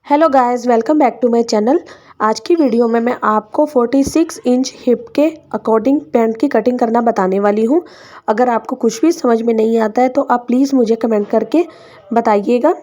Hello guys, welcome back to my channel. आज की video में मैं आपको 46 इंच हिप के अकॉर्डिंग पैंट की कटिंग करना बताने वाली हूं। अगर आपको कुछ भी समझ में नहीं आता है तो आप प्लीज़ मुझे कमेंट करके बताइएगा।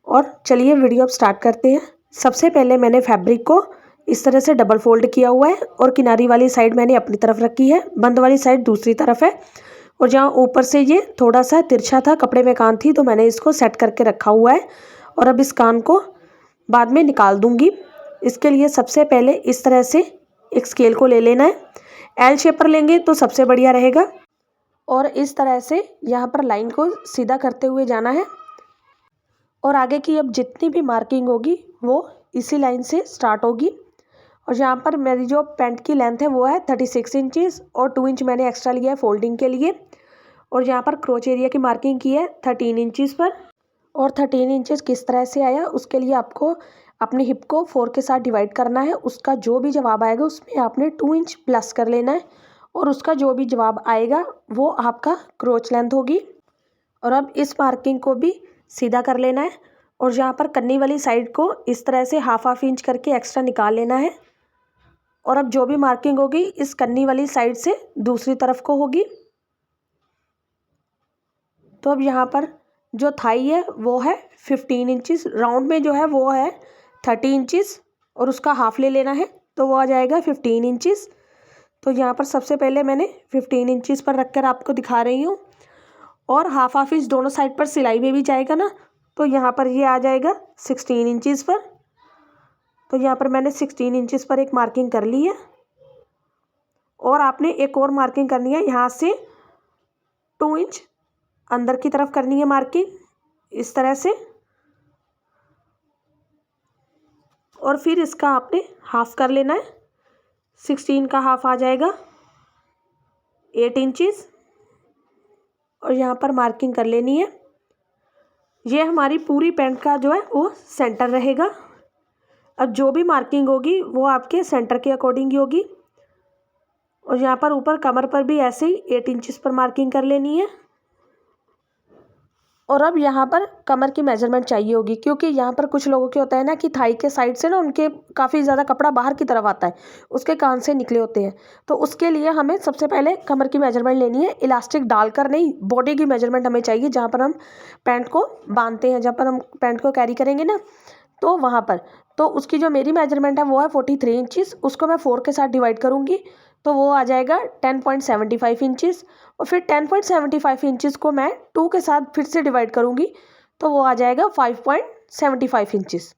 और चलिए वीडियो अब स्टार्ट करते हैं। सबसे पहले मैंने फैब्रिक को इस तरह से डबल फोल्ड किया हुआ है और किनारी वाली साइड मैंने अपनी तरफ रखी है, बंद वाली साइड दूसरी तरफ है। और जहाँ ऊपर से ये थोड़ा सा तिरछा था, कपड़े में कान थी, तो मैंने इसको सेट करके रखा हुआ है। और अब इस कान को बाद में निकाल दूंगी। इसके लिए सबसे पहले इस तरह से एक स्केल को ले लेना है। एल शेप पर लेंगे तो सबसे बढ़िया रहेगा। और इस तरह से यहाँ पर लाइन को सीधा करते हुए जाना है। और आगे की अब जितनी भी मार्किंग होगी वो इसी लाइन से स्टार्ट होगी। और यहाँ पर मेरी जो पैंट की लेंथ है वो है 36 इंचज़ और 2 इंच मैंने एक्स्ट्रा लिया है फोल्डिंग के लिए। और यहाँ पर क्रोच एरिया की मार्किंग की है 13 इंचज़ पर। और 13 इंचेस किस तरह से आया, उसके लिए आपको अपनी हिप को 4 के साथ डिवाइड करना है। उसका जो भी जवाब आएगा उसमें आपने 2 इंच प्लस कर लेना है। और उसका जो भी जवाब आएगा वो आपका क्रोच लेंथ होगी। और अब इस मार्किंग को भी सीधा कर लेना है। और जहाँ पर कन्नी वाली साइड को इस तरह से हाफ इंच करके एक्स्ट्रा निकाल लेना है। और अब जो भी मार्किंग होगी इस कन्नी वाली साइड से दूसरी तरफ को होगी। तो अब यहाँ पर जो थाई है वो है 15 इंचज़, राउंड में जो है वो है 30 इंचज़ और उसका हाफ ले लेना है तो वो आ जाएगा 15 इंचज़। तो यहाँ पर सबसे पहले मैंने 15 इंचज़ पर रखकर आपको दिखा रही हूँ। और हाफ इंच दोनों साइड पर सिलाई में भी जाएगा ना, तो यहाँ पर ये आ जाएगा 16 इंचज़ पर। तो यहाँ पर मैंने 16 इंचज़ पर एक मार्किंग कर ली है। और आपने एक और मार्किंग करनी है, यहाँ से 2 इंच अंदर की तरफ करनी है मार्किंग इस तरह से। और फिर इसका आपने हाफ कर लेना है। 16 का हाफ आ जाएगा 8 इंचज़। और यहाँ पर मार्किंग कर लेनी है। ये हमारी पूरी पैंट का जो है वो सेंटर रहेगा। अब जो भी मार्किंग होगी वो आपके सेंटर के अकॉर्डिंग ही होगी। और यहाँ पर ऊपर कमर पर भी ऐसे ही 8 इंचज़ पर मार्किंग कर लेनी है। और अब यहाँ पर कमर की मेजरमेंट चाहिए होगी, क्योंकि यहाँ पर कुछ लोगों के होता है ना कि थाई के साइड से ना उनके काफ़ी ज़्यादा कपड़ा बाहर की तरफ आता है, उसके कान से निकले होते हैं। तो उसके लिए हमें सबसे पहले कमर की मेजरमेंट लेनी है, इलास्टिक डालकर नहीं, बॉडी की मेजरमेंट हमें चाहिए। जहाँ पर हम पैंट को बांधते हैं, जहाँ पर हम पैंट को कैरी करेंगे ना, तो वहाँ पर तो उसकी जो मेरी मेजरमेंट है वो है 43 इंचज़। उसको मैं 4 के साथ डिवाइड करूँगी तो वो आ जाएगा 10.75 इंचज़। और फिर 10.75 इंचज़ को मैं 2 के साथ फिर से डिवाइड करूँगी तो वो आ जाएगा 5.75 इंचज़।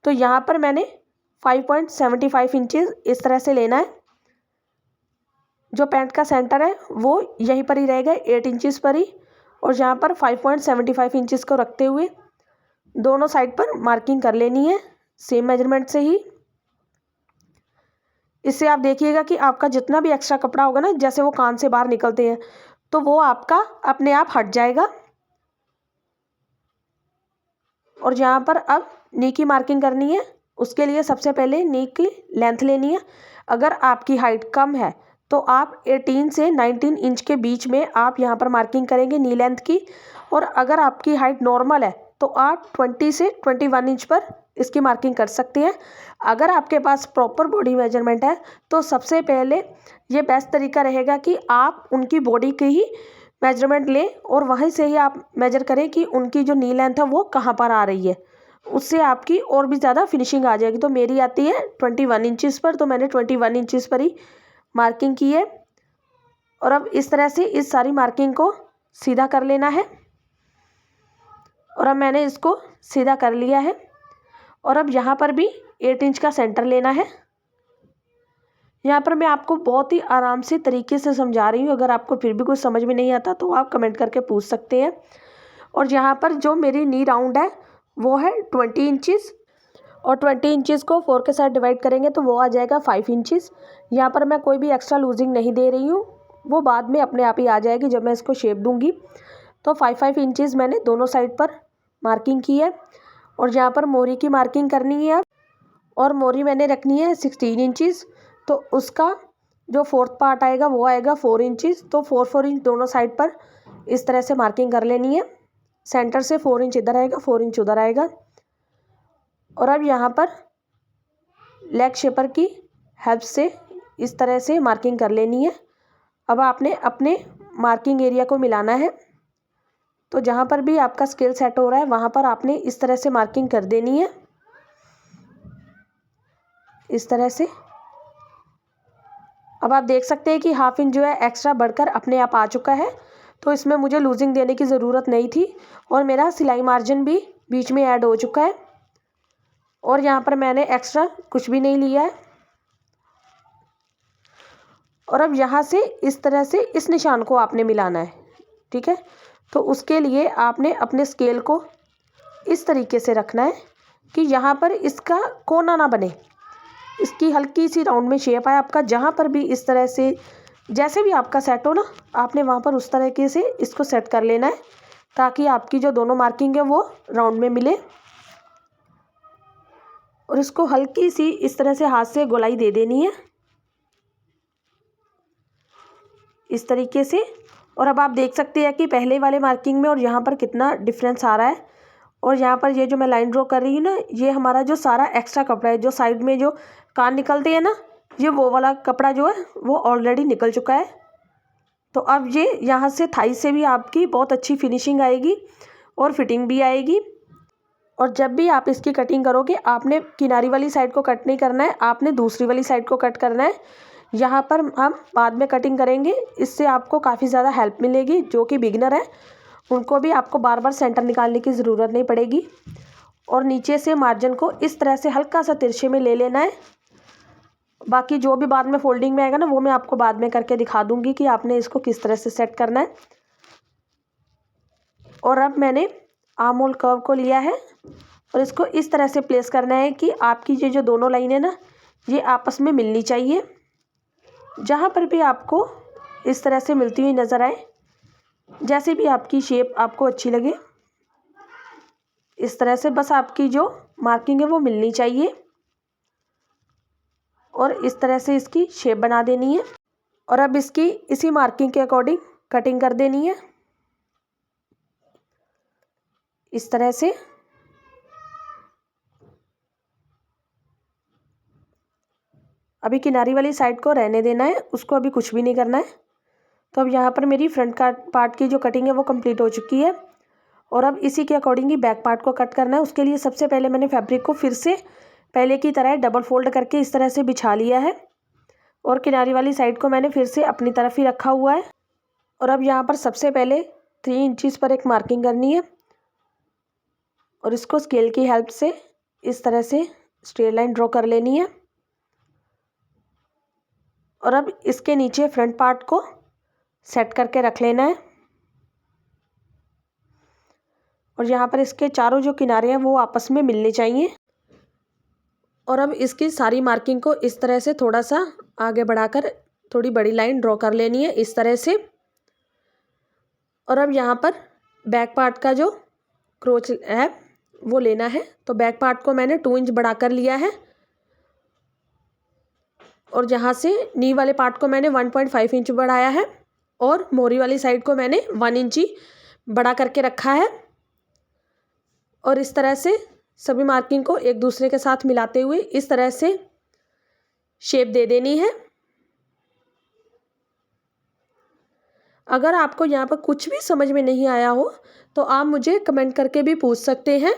तो यहाँ पर मैंने 5.75 इंचज़ इस तरह से लेना है। जो पैंट का सेंटर है वो यहीं पर ही रहेगा 8 इंचज़ पर ही। और यहाँ पर 5.75 इंचज़ को रखते हुए दोनों साइड पर मार्किंग कर लेनी है सेम मेजरमेंट से ही। इससे आप देखिएगा कि आपका जितना भी एक्स्ट्रा कपड़ा होगा ना, जैसे वो कान से बाहर निकलते हैं, तो वो आपका अपने आप हट जाएगा। और यहाँ पर अब नी की मार्किंग करनी है। उसके लिए सबसे पहले नी की लेंथ लेनी है। अगर आपकी हाइट कम है तो आप 18 से 19 इंच के बीच में आप यहाँ पर मार्किंग करेंगे नी लेंथ की। और अगर आपकी हाइट नॉर्मल है तो आप 20 से 21 इंच पर इसकी मार्किंग कर सकते हैं। अगर आपके पास प्रॉपर बॉडी मेजरमेंट है तो सबसे पहले ये बेस्ट तरीका रहेगा कि आप उनकी बॉडी की ही मेजरमेंट लें और वहीं से ही आप मेजर करें कि उनकी जो नी लेंथ है वो कहाँ पर आ रही है। उससे आपकी और भी ज़्यादा फिनिशिंग आ जाएगी। तो मेरी आती है 21 इंचज़ पर, तो मैंने 21 इंचज़ पर ही मार्किंग की है। और अब इस तरह से इस सारी मार्किंग को सीधा कर लेना है। और अब मैंने इसको सीधा कर लिया है। और अब यहाँ पर भी 8 इंच का सेंटर लेना है। यहाँ पर मैं आपको बहुत ही आराम से तरीके से समझा रही हूँ। अगर आपको फिर भी कुछ समझ में नहीं आता तो आप कमेंट करके पूछ सकते हैं। और यहाँ पर जो मेरी नी राउंड है वो है 20 इंचज़। और 20 इंचज़ को 4 के साथ डिवाइड करेंगे तो वो आ जाएगा 5 इंचज़। यहाँ पर मैं कोई भी एक्स्ट्रा लूजिंग नहीं दे रही हूँ, वो बाद में अपने आप ही आ जाएगी जब मैं इसको शेप दूँगी। तो 5 इंचज़ मैंने दोनों साइड पर मार्किंग की है। और यहाँ पर मोरी की मार्किंग करनी है। और मोरी मैंने रखनी है 16 इंचज़। तो उसका जो फोर्थ पार्ट आएगा वो आएगा 4 इंचज़। तो 4 इंच दोनों साइड पर इस तरह से मार्किंग कर लेनी है। सेंटर से 4 इंच इधर आएगा, 4 इंच उधर आएगा। और अब यहाँ पर लेग शेपर की हेल्प से इस तरह से मार्किंग कर लेनी है। अब आपने अपने मार्किंग एरिया को मिलाना है। तो जहाँ पर भी आपका स्केल सेट हो रहा है वहाँ पर आपने इस तरह से मार्किंग कर देनी है, इस तरह से। अब आप देख सकते हैं कि हाफ इंच जो है एक्स्ट्रा बढ़कर अपने आप आ चुका है। तो इसमें मुझे लूजिंग देने की ज़रूरत नहीं थी और मेरा सिलाई मार्जिन भी बीच में ऐड हो चुका है और यहाँ पर मैंने एक्स्ट्रा कुछ भी नहीं लिया है। और अब यहाँ से इस तरह से इस निशान को आपने मिलाना है, ठीक है। तो उसके लिए आपने अपने स्केल को इस तरीके से रखना है कि यहाँ पर इसका कोना ना बने, इसकी हल्की सी राउंड में शेप आए आपका। जहाँ पर भी इस तरह से जैसे भी आपका सेट हो ना, आपने वहाँ पर उस तरीके से इसको सेट कर लेना है ताकि आपकी जो दोनों मार्किंग है वो राउंड में मिले। और इसको हल्की सी इस तरह से हाथ से गोलाई दे देनी है, इस तरीके से। और अब आप देख सकते हैं कि पहले वाले मार्किंग में और यहाँ पर कितना डिफरेंस आ रहा है। और यहाँ पर ये जो मैं लाइन ड्रॉ कर रही हूँ ना, ये हमारा जो सारा एक्स्ट्रा कपड़ा है, जो साइड में जो कान निकलते हैं ना, ये वो वाला कपड़ा जो है वो ऑलरेडी निकल चुका है। तो अब ये यहाँ से थाई से भी आपकी बहुत अच्छी फिनिशिंग आएगी और फिटिंग भी आएगी। और जब भी आप इसकी कटिंग करोगे आपने किनारी वाली साइड को कट नहीं करना है, आपने दूसरी वाली साइड को कट करना है। यहाँ पर हम बाद में कटिंग करेंगे, इससे आपको काफ़ी ज़्यादा हेल्प मिलेगी। जो कि बिगिनर है उनको भी आपको बार बार सेंटर निकालने की ज़रूरत नहीं पड़ेगी। और नीचे से मार्जिन को इस तरह से हल्का सा तिरछे में ले लेना है। बाकी जो भी बाद में फोल्डिंग में आएगा ना, वो मैं आपको बाद में करके दिखा दूंगी कि आपने इसको किस तरह से सेट करना है। और अब मैंने आर्म होल कर्व को लिया है और इसको इस तरह से प्लेस करना है कि आपकी ये जो दोनों लाइन है ना, ये आपस में मिलनी चाहिए। जहाँ पर भी आपको इस तरह से मिलती हुई नज़र आए, जैसे भी आपकी शेप आपको अच्छी लगे, इस तरह से बस आपकी जो मार्किंग है वो मिलनी चाहिए और इस तरह से इसकी शेप बना देनी है। और अब इसकी इसी मार्किंग के अकॉर्डिंग कटिंग कर देनी है, इस तरह से। अभी किनारी वाली साइड को रहने देना है, उसको अभी कुछ भी नहीं करना है। तो अब यहाँ पर मेरी फ्रंट पार्ट की जो कटिंग है वो कंप्लीट हो चुकी है। और अब इसी के अकॉर्डिंग ही बैक पार्ट को कट करना है। उसके लिए सबसे पहले मैंने फैब्रिक को फिर से पहले की तरह डबल फोल्ड करके इस तरह से बिछा लिया है और किनारी वाली साइड को मैंने फिर से अपनी तरफ ही रखा हुआ है। और अब यहाँ पर सबसे पहले 3 इंचज़ पर एक मार्किंग करनी है और इसको स्केल की हेल्प से इस तरह से स्ट्रेट लाइन ड्रॉ कर लेनी है। और अब इसके नीचे फ्रंट पार्ट को सेट करके रख लेना है। और यहाँ पर इसके चारों जो किनारे हैं वो आपस में मिलने चाहिए। और अब इसकी सारी मार्किंग को इस तरह से थोड़ा सा आगे बढ़ाकर थोड़ी बड़ी लाइन ड्रॉ कर लेनी है, इस तरह से। और अब यहाँ पर बैक पार्ट का जो क्रोच है वो लेना है। तो बैक पार्ट को मैंने 2 इंच बढ़ा कर लिया है और यहाँ से नी वाले पार्ट को मैंने 1.5 इंच बढ़ाया है और मोरी वाली साइड को मैंने 1 इंच ही बड़ा करके रखा है। और इस तरह से सभी मार्किंग को एक दूसरे के साथ मिलाते हुए इस तरह से शेप दे देनी है। अगर आपको यहाँ पर कुछ भी समझ में नहीं आया हो तो आप मुझे कमेंट करके भी पूछ सकते हैं।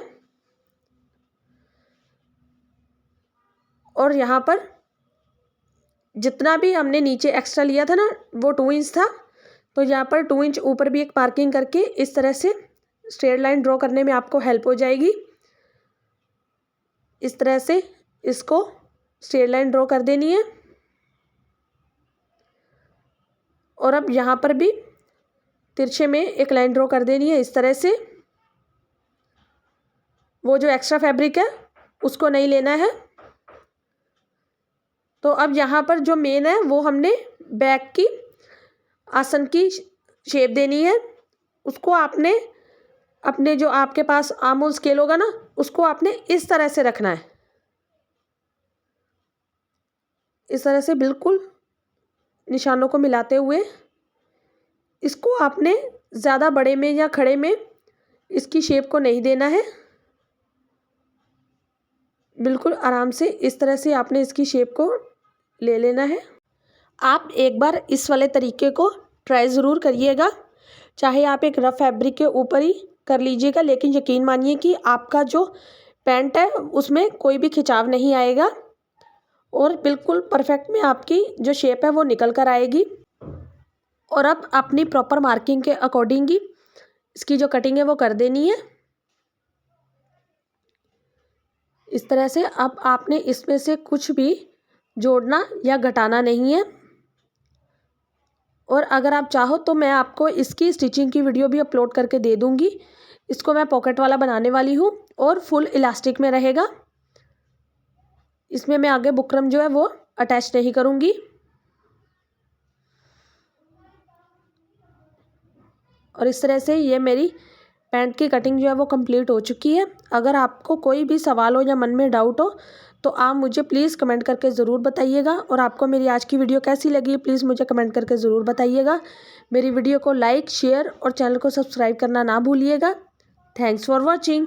और यहाँ पर जितना भी हमने नीचे एक्स्ट्रा लिया था ना, वो 2 इंच था। तो यहाँ पर 2 इंच ऊपर भी एक मार्किंग करके इस तरह से स्ट्रेट लाइन ड्रॉ करने में आपको हेल्प हो जाएगी। इस तरह से इसको स्ट्रेट लाइन ड्रॉ कर देनी है। और अब यहाँ पर भी तिरछे में एक लाइन ड्रॉ कर देनी है, इस तरह से। वो जो एक्स्ट्रा फैब्रिक है उसको नहीं लेना है। तो अब यहाँ पर जो मेन है वो हमने बैक की आसन की शेप देनी है। उसको आपने अपने जो आपके पास आर्म होल स्केल होगा ना, उसको आपने इस तरह से रखना है, इस तरह से बिल्कुल निशानों को मिलाते हुए। इसको आपने ज़्यादा बड़े में या खड़े में इसकी शेप को नहीं देना है। बिल्कुल आराम से इस तरह से आपने इसकी शेप को ले लेना है। आप एक बार इस वाले तरीके को ट्राई ज़रूर करिएगा, चाहे आप एक रफ़ फैब्रिक के ऊपर ही कर लीजिएगा, लेकिन यकीन मानिए कि आपका जो पैंट है उसमें कोई भी खिंचाव नहीं आएगा और बिल्कुल परफेक्ट में आपकी जो शेप है वो निकल कर आएगी। और अब अपनी प्रॉपर मार्किंग के अकॉर्डिंग ही इसकी जो कटिंग है वो कर देनी है इस तरह से। अब आपने इसमें से कुछ भी जोड़ना या घटाना नहीं है। और अगर आप चाहो तो मैं आपको इसकी स्टिचिंग की वीडियो भी अपलोड करके दे दूंगी। इसको मैं पॉकेट वाला बनाने वाली हूँ और फुल इलास्टिक में रहेगा। इसमें मैं आगे बुकरम जो है वो अटैच नहीं करूँगी। और इस तरह से ये मेरी पैंट की कटिंग जो है वो कंप्लीट हो चुकी है। अगर आपको कोई भी सवाल हो या मन में डाउट हो तो आप मुझे प्लीज़ कमेंट करके ज़रूर बताइएगा। और आपको मेरी आज की वीडियो कैसी लगी प्लीज़ मुझे कमेंट करके ज़रूर बताइएगा। मेरी वीडियो को लाइक, शेयर और चैनल को सब्सक्राइब करना ना भूलिएगा। Thanks for watching.